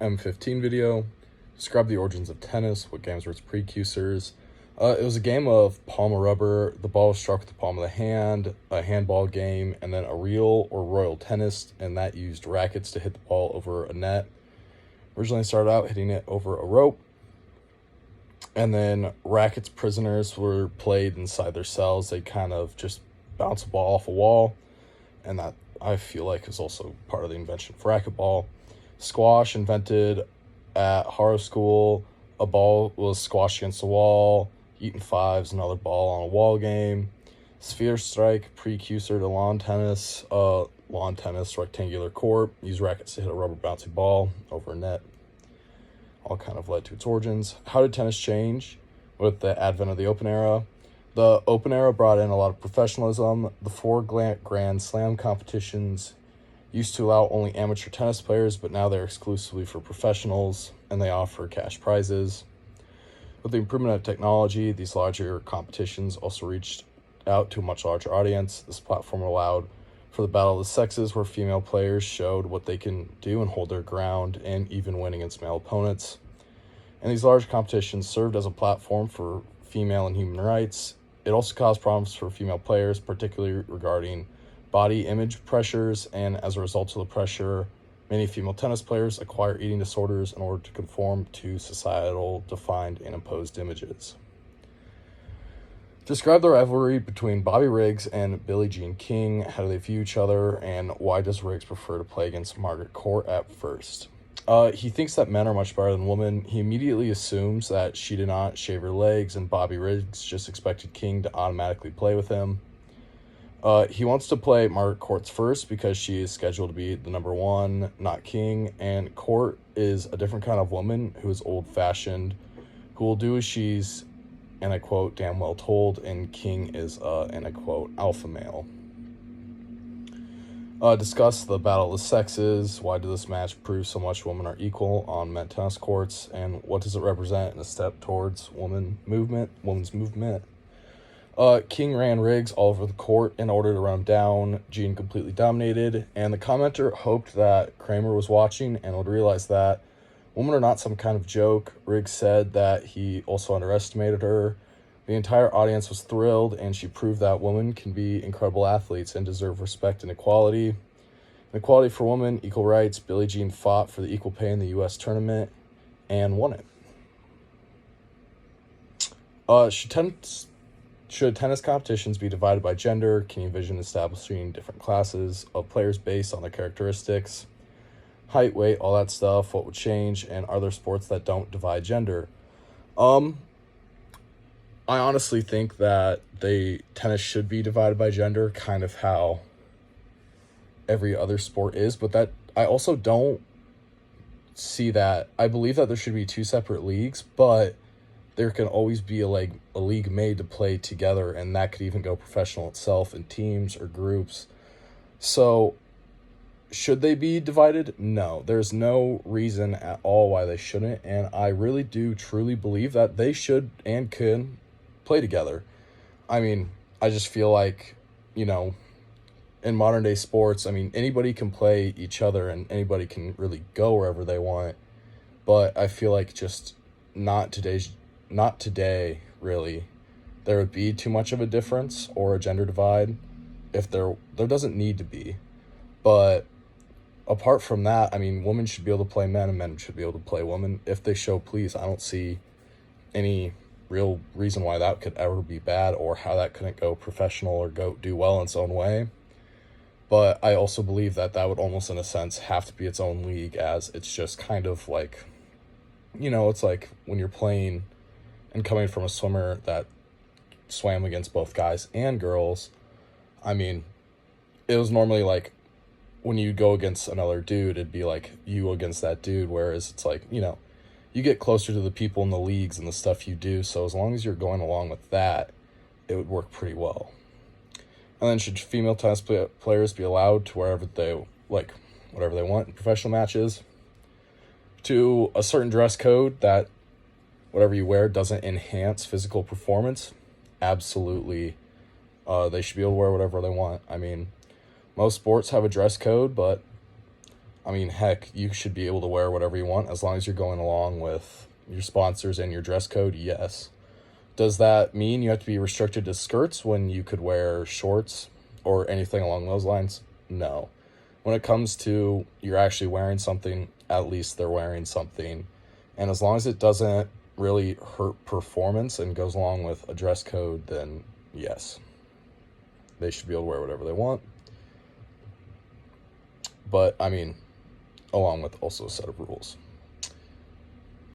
M15 video. Describe the origins of tennis, what games were its precursors. It was a game of palm of rubber. The ball was struck with the palm of the hand, a handball game, and then a real or royal tennis, and that used rackets to hit the ball over a net. Originally started out hitting it over a rope, and then rackets prisoners were played inside their cells. They kind of just bounce a ball off a wall, and that I feel like is also part of the invention of racquetball. Squash invented at Harrow School. A ball was squashed against the wall. Eaton fives, another ball on a wall game. Sphere strike, precursor to lawn tennis. Lawn tennis, rectangular court. Use rackets to hit a rubber bouncy ball over a net. All kind of led to its origins. How did tennis change with the advent of the Open Era? The Open Era brought in a lot of professionalism. The four Grand Slam competitions used to allow only amateur tennis players, but now they're exclusively for professionals, and they offer cash prizes. With the improvement of technology, these larger competitions also reached out to a much larger audience. This platform allowed for the battle of the sexes, where female players showed what they can do and hold their ground and even win against male opponents. And these large competitions served as a platform for female and human rights. It also caused problems for female players, particularly regarding body image pressures, and as a result of the pressure, many female tennis players acquire eating disorders in order to conform to societal defined and imposed images. Describe the rivalry between Bobby Riggs and Billie Jean King. How do they view each other, and why does Riggs prefer to play against Margaret Court at first? He thinks that men are much better than women. He immediately assumes that she did not shave her legs, and Bobby Riggs just expected King to automatically play with him. He wants to play Margaret Court first because she is scheduled to be the number one, not King, and Court is a different kind of woman who is old-fashioned, who will do as she's, and I quote, damn well told, and King is, and I quote, alpha male. Discuss the battle of the sexes. Why did this match prove so much women are equal on men's tennis courts, and what does it represent in a step towards women's movement? King ran Riggs all over the court in order to run him down. Jean completely dominated, and the commenter hoped that Kramer was watching and would realize that women are not some kind of joke. Riggs said that he also underestimated her. The entire audience was thrilled, and she proved that women can be incredible athletes and deserve respect and equality. Equality for women, equal rights. Billie Jean fought for the equal pay in the U.S. tournament and won it. Should tennis competitions be divided by gender? Can you envision establishing different classes of players based on their characteristics? Height, weight, all that stuff. What would change? And are there sports that don't divide gender? I honestly think that tennis should be divided by gender, kind of how every other sport is, but that I also don't see that. I believe that there should be two separate leagues, but there can always be a league made to play together, and that could even go professional itself in teams or groups. So should they be divided? No, there's no reason at all why they shouldn't, and I really do truly believe that they should and can play together. I mean, I just feel like, in modern day sports, I mean, anybody can play each other and anybody can really go wherever they want, but I feel like just not today, really, there would be too much of a difference or a gender divide if there doesn't need to be. But apart from that, I mean, women should be able to play men and men should be able to play women if they show please. I don't see any real reason why that could ever be bad or how that couldn't go professional or go do well in its own way. But I also believe that would almost, in a sense, have to be its own league, as it's just kind of like, it's like when you're playing and coming from a swimmer that swam against both guys and girls. I mean, it was normally like when you go against another dude, it'd be like you against that dude, whereas it's like, you get closer to the people in the leagues and the stuff you do, so as long as you're going along with that, it would work pretty well. And then should female tennis players be allowed to whatever they want in professional matches? To a certain dress code that whatever you wear doesn't enhance physical performance? Absolutely. They should be able to wear whatever they want. I mean, most sports have a dress code, but I mean, heck, you should be able to wear whatever you want as long as you're going along with your sponsors and your dress code, yes. Does that mean you have to be restricted to skirts when you could wear shorts or anything along those lines? No. When it comes to you're actually wearing something, at least they're wearing something. And as long as it doesn't really hurt performance and goes along with a dress code, then yes, they should be able to wear whatever they want. But, I mean, along with also a set of rules.